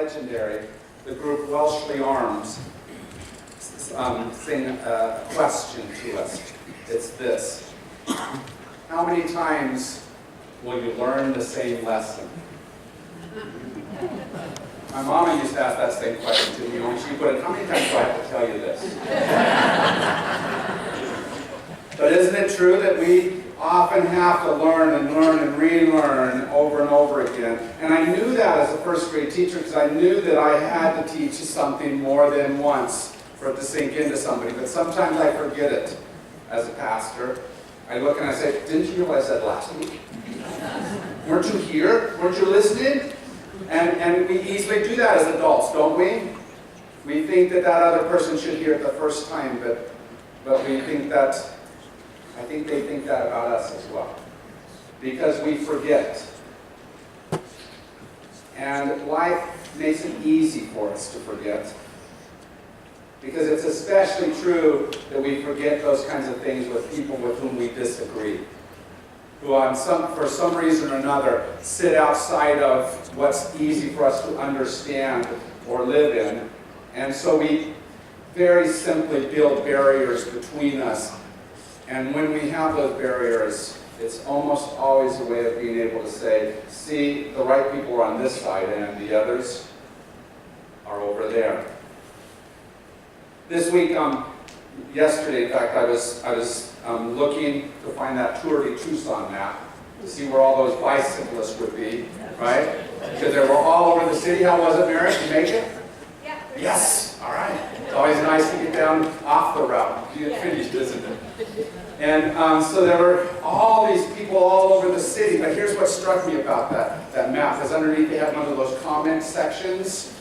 legendary. The group Welshly Arms sing a question to us. It's this: how many times will you learn the same lesson? My mama used to ask that same question to me when she put it, how many times do I have to tell you this? But isn't it true that we often have to learn and relearn over and over again? And I knew that as a first grade teacher because I knew that I had to teach something more than once for it to sink into somebody. But sometimes I forget it as a pastor. I look and I say, didn't you hear what I said last week? Weren't you here? Weren't you listening? And we easily do that as adults, don't we? We think that that other person should hear it the first time, but we think that, I think they think that about us as well. Because we forget. And life makes it easy for us to forget. Because it's especially true that we forget those kinds of things with people with whom we disagree. Who for some reason or another sit outside of what's easy for us to understand or live in. And so we very simply build barriers between us. And when we have those barriers, it's almost always a way of being able to say, see, the right people are on this side and the others are over there. This week, yesterday, in fact, I was looking to find that Tour de Tucson map to see where all those bicyclists would be, right? Because they were all over the city. How was it, Mary? Did you make it? Yeah. Yes. All right. It's always nice to get down off the route. You get finished, isn't it? And so there were all these people all over the city. But here's what struck me about that map. Because underneath they had one of those comment sections.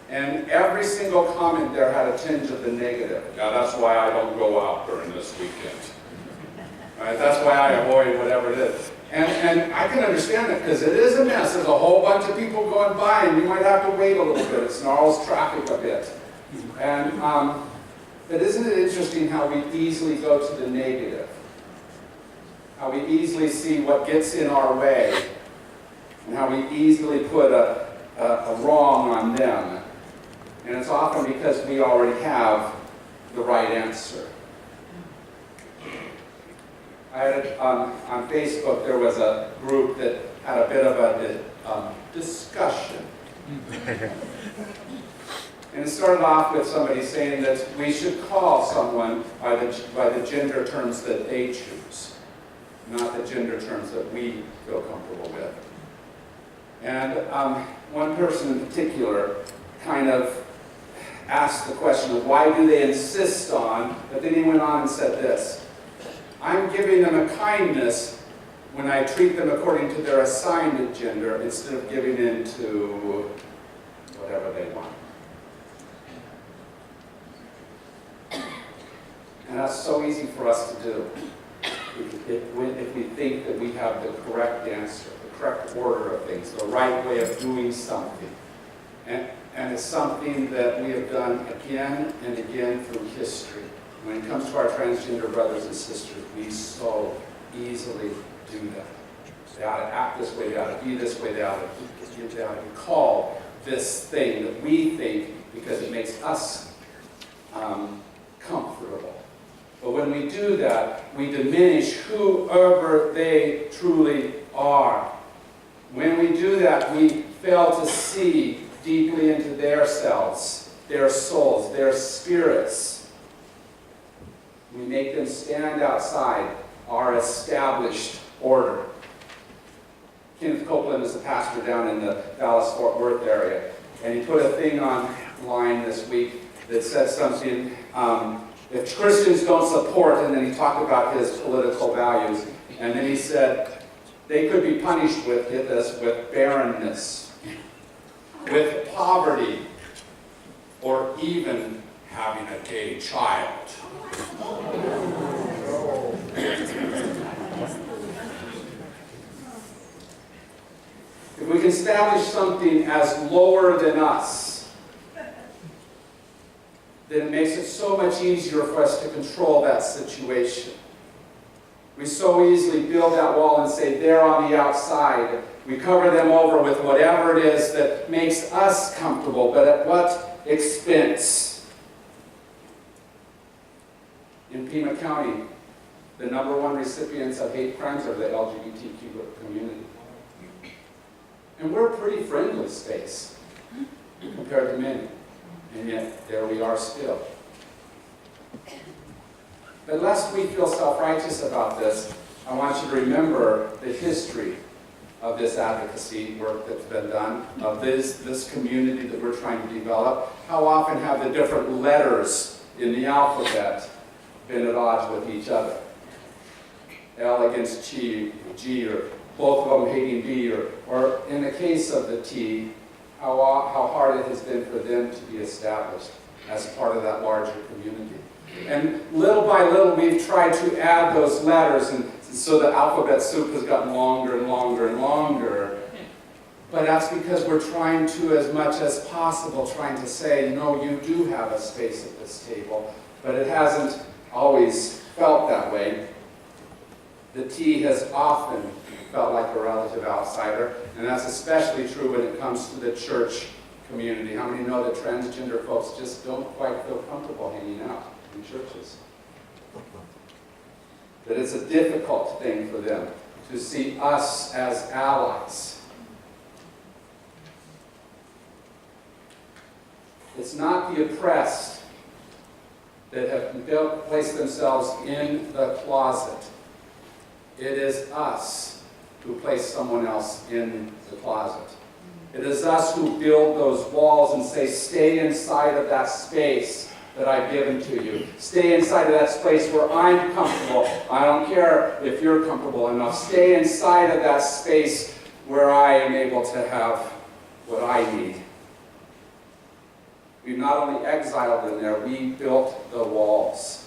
And every single comment there had a tinge of the negative. Now that's why I don't go out during this weekend. Right? That's why I avoid whatever it is. And I can understand it because it is a mess. There's a whole bunch of people going by and you might have to wait a little bit. It snarls traffic a bit. And but isn't it interesting how we easily go to the negative? How we easily see what gets in our way and how we easily put a wrong on them. And it's often because we already have the right answer. I had on Facebook, there was a group that had a bit of a discussion. And it started off with somebody saying that we should call someone by the gender terms that they choose, not the gender terms that we feel comfortable with. And one person in particular kind of asked the question of why do they insist on, but then he went on and said this: I'm giving them a kindness when I treat them according to their assigned gender instead of giving in to whatever they want. And that's so easy for us to do if we think that we have the correct answer, the correct order of things, the right way of doing something. And it's something that we have done again and again through history. When it comes to our transgender brothers and sisters, we so easily do that. They ought to act this way, they ought to be this way, they ought to be called this thing that we think because it makes us comfortable. But when we do that, we diminish whoever they truly are. When we do that, we fail to see deeply into their selves, their souls, their spirits. We make them stand outside our established order. Kenneth Copeland is a pastor down in the Dallas-Fort Worth area, and he put a thing online this week that said something, if Christians don't support, and then he talked about his political values, and then he said they could be punished with, get this, with barrenness, with poverty, or even having a gay child. If we can establish something as lower than us, then it makes it so much easier for us to control that situation. We so easily build that wall and say, they're on the outside. We cover them over with whatever it is that makes us comfortable, but at what expense? In Pima County, the #1 recipients of hate crimes are the LGBTQ community. And we're a pretty friendly space compared to many. And yet, there we are still. But lest we feel self-righteous about this, I want you to remember the history of this advocacy work that's been done, of this community that we're trying to develop. How often have the different letters in the alphabet been at odds with each other? L against G, or both of them hating B, or in the case of the T, how hard it has been for them to be established as part of that larger community. And little by little, we've tried to add those letters, and so the alphabet soup has gotten longer and longer and longer. But that's because we're trying to, as much as possible, trying to say, no, you do have a space at this table. But it hasn't always felt that way. The T has often felt like a relative outsider, and that's especially true when it comes to the church community. How many know that transgender folks just don't quite feel comfortable hanging out in churches? That it's a difficult thing for them to see us as allies. It's not the oppressed that have placed themselves in the closet. It is us who place someone else in the closet. It is us who build those walls and say, stay inside of that space that I've given to you. Stay inside of that space where I'm comfortable. I don't care if you're comfortable enough. Stay inside of that space where I am able to have what I need. We've not only exiled in there, we built the walls.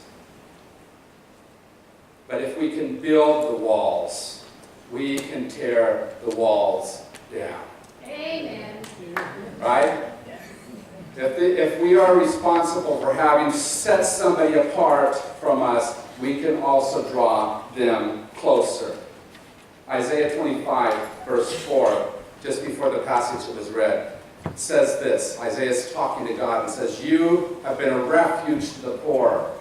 But if we can build the walls, we can tear the walls down. Amen. Right? If we are responsible for having set somebody apart from us, we can also draw them closer. Isaiah 25, verse 4, just before the passage that was read, says this. Isaiah is talking to God and says, you have been a refuge to the poor,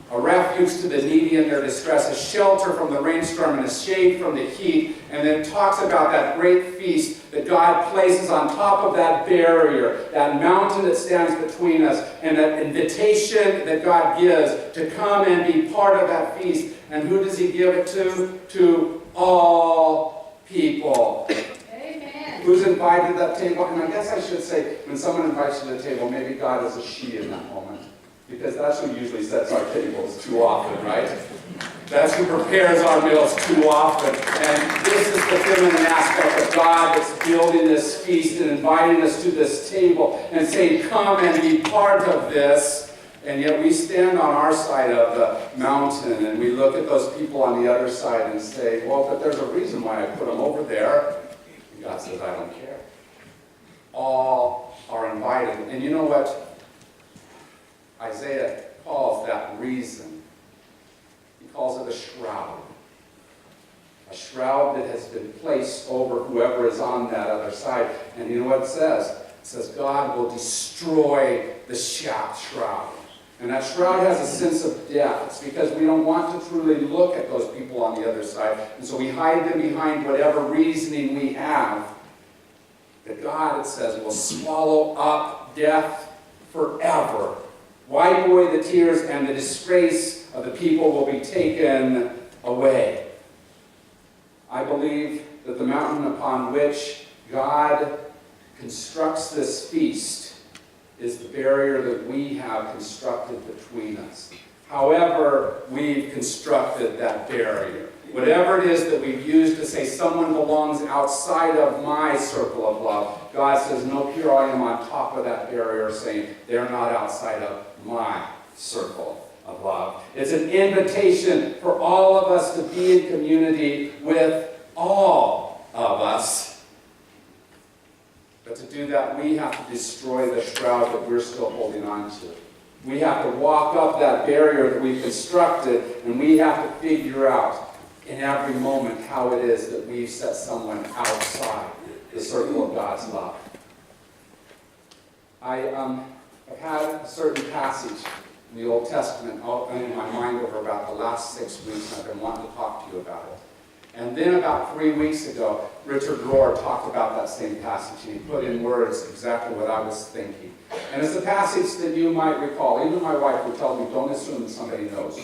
a refuge to the needy in their distress, a shelter from the rainstorm and a shade from the heat. And then talks about that great feast that God places on top of that barrier, that mountain that stands between us, and that invitation that God gives to come and be part of that feast. And who does he give it to? To all people. Amen. Who's invited to that table? And I guess I should say, when someone invites you to the table, maybe God is a she in that moment. Because that's who usually sets our tables too often, right? That's who prepares our meals too often. And this is the feminine aspect of God that's building this feast and inviting us to this table and saying, come and be part of this. And yet we stand on our side of the mountain and we look at those people on the other side and say, well, but there's a reason why I put them over there. And God says, I don't care. All are invited. And you know what? Isaiah calls that reason. He calls it a shroud. A shroud that has been placed over whoever is on that other side. And you know what it says? It says God will destroy the shroud. And that shroud has a sense of death. It's because we don't want to truly look at those people on the other side. And so we hide them behind whatever reasoning we have. That God, it says, will swallow up death forever. Wipe away the tears, and the disgrace of the people will be taken away. I believe that the mountain upon which God constructs this feast is the barrier that we have constructed between us. However we've constructed that barrier, whatever it is that we've used to say someone belongs outside of my circle of love, God says, no, here I am on top of that barrier saying they're not outside of my circle of love. It's an invitation for all of us to be in community with all of us. But to do that, we have to destroy the shroud that we're still holding on to. We have to walk up that barrier that we've constructed, and we have to figure out in every moment how it is that we've set someone outside the circle of God's love. I've had a certain passage in the Old Testament in my mind over about the last 6 weeks, and I've been wanting to talk to you about it. And then about 3 weeks ago, Richard Rohr talked about that same passage, and he put in words exactly what I was thinking. And it's a passage that you might recall. Even my wife would tell me, don't assume that somebody knows.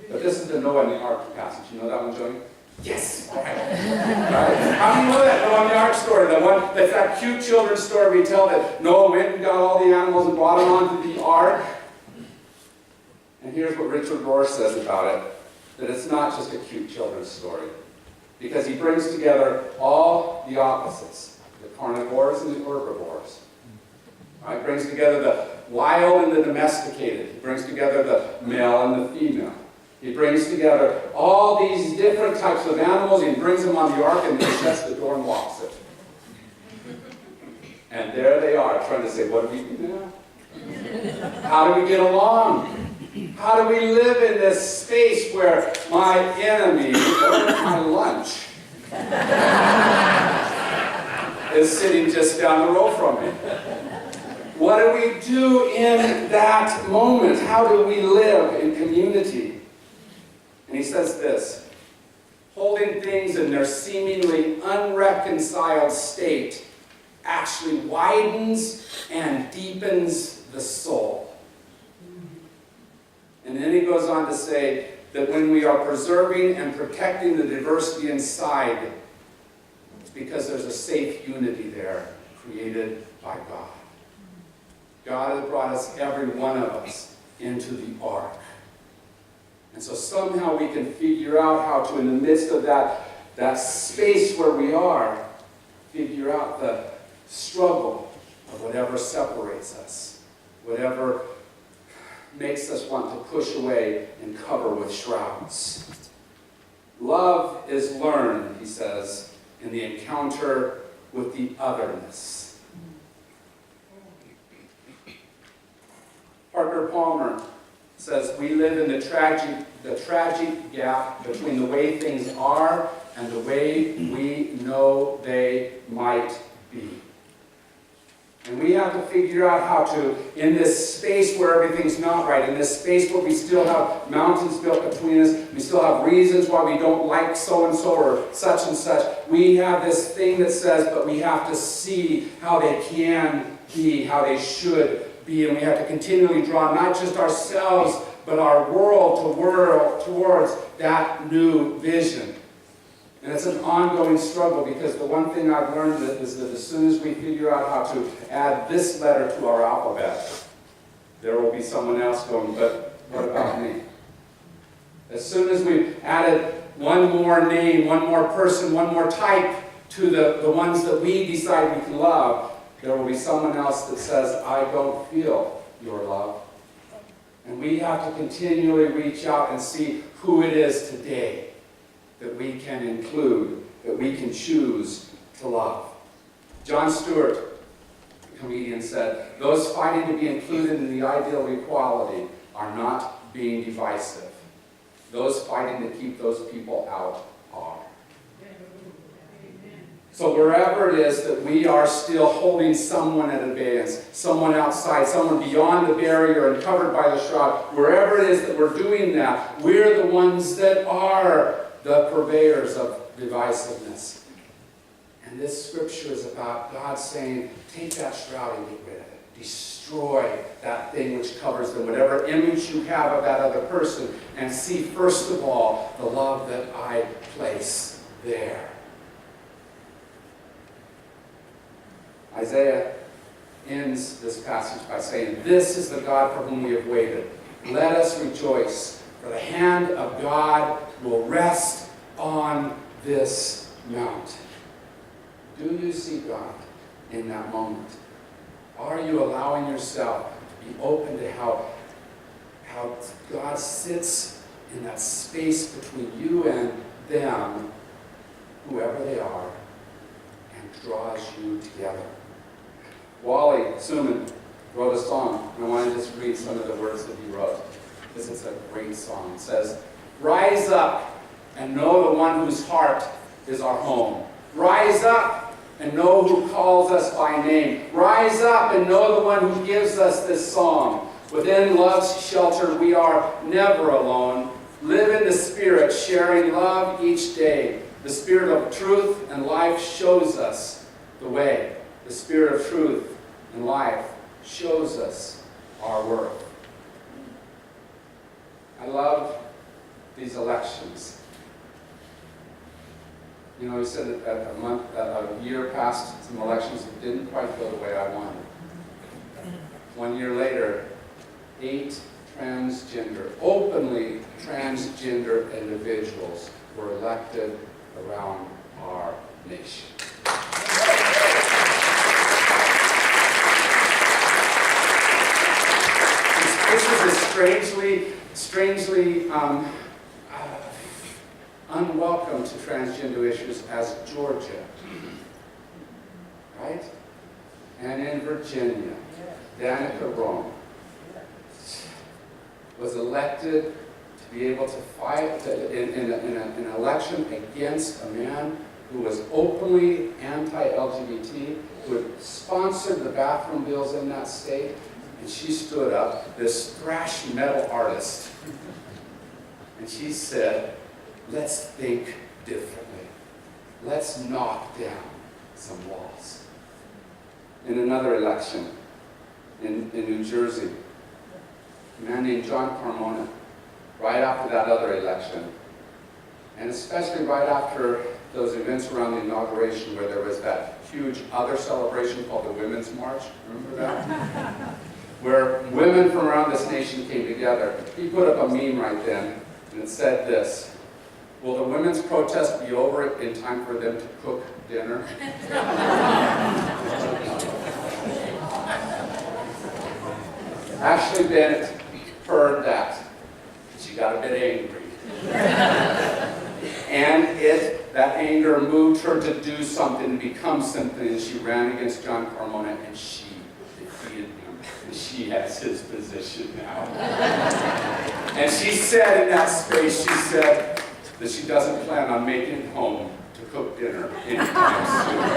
But this is the Noah and the Ark passage. You know that one, Jody? Yes! All right. Right. How do you know that? Noah and the Ark story. That's that cute children's story we tell that Noah went and got all the animals and brought them onto the ark. And here's what Richard Rohr says about it, that it's not just a cute children's story. Because he brings together all the opposites, the carnivores and the herbivores. Right? He brings together the wild and the domesticated. He brings together the male and the female. He brings together all these different types of animals. He brings them on the ark and then he shuts the door and locks it. And there they are trying to say, what do we do now? How do we get along? How do we live in this space where my enemy, or my lunch, is sitting just down the road from me? What do we do in that moment? How do we live in community? And he says this, holding things in their seemingly unreconciled state actually widens and deepens the soul. And then he goes on to say that when we are preserving and protecting the diversity inside, it's because there's a safe unity there created by God. God has brought us, every one of us, into the ark. And so somehow we can figure out how to, in the midst of that space where we are, figure out the struggle of whatever separates us, whatever makes us want to push away and cover with shrouds. Love is learned, he says, in the encounter with the otherness. Parker Palmer says, we live in the tragic gap between the way things are and the way we know they might be. And we have to figure out how to, in this space where everything's not right, in this space where we still have mountains built between us, we still have reasons why we don't like so-and-so or such and such, we have this thing that says, but we have to see how they can be, how they should be, and we have to continually draw not just ourselves, but our world towards that new vision. And it's an ongoing struggle, because the one thing I've learned is that as soon as we figure out how to add this letter to our alphabet, there will be someone else going, but what about me? As soon as we've added one more name, one more person, one more type to the ones that we decide we can love, there will be someone else that says, I don't feel your love. And we have to continually reach out and see who it is today that we can include, that we can choose to love. Jon Stewart, the comedian, said, those fighting to be included in the ideal equality are not being divisive. Those fighting to keep those people out are. So wherever it is that we are still holding someone at abeyance, someone outside, someone beyond the barrier and covered by the shroud, wherever it is that we're doing that, we're the ones that are the purveyors of divisiveness. And this scripture is about God saying, take that shroud and get rid of it. Destroy that thing which covers them, whatever image you have of that other person, and see first of all the love that I place there. Isaiah ends this passage by saying, this is the God for whom we have waited. Let us rejoice, for the hand of God will rest on this mount. Do you see God in that moment? Are you allowing yourself to be open to how God sits in that space between you and them, whoever they are, and draws you together? Wally Suman wrote a song, and I want to just read some of the words that he wrote, because it's a great song. It says, rise up, and know the one whose heart is our home. Rise up and know who calls us by name. Rise up and know the one who gives us this song. Within love's shelter we are never alone. Live in the Spirit, sharing love each day. The Spirit of truth and life shows us the way. The Spirit of truth and life shows us our worth. I love these elections. You know, he said that a year passed some elections that didn't quite go the way I wanted. 1 year later, 8 openly transgender individuals were elected around our nation. This is as strangely unwelcome to transgender issues as Georgia, right? And in Virginia, Danica Roem was elected to be able to fight in an election against a man who was openly anti-LGBT, who had sponsored the bathroom bills in that state, and she stood up, this thrash metal artist, and she said, let's think differently. Let's knock down some walls. In another election in New Jersey, a man named John Carmona, right after that other election, and especially right after those events around the inauguration where there was that huge other celebration called the Women's March, remember that? Where women from around this nation came together. He put up a meme right then, and it said this: will the women's protest be over in time for them to cook dinner? Ashley Bennett heard that. She got a bit angry. And that anger moved her to do something, to become something, and she ran against John Carmona, and she defeated him. And she has his position now. And she said in that space, she said that she doesn't plan on making it home to cook dinner anytime soon.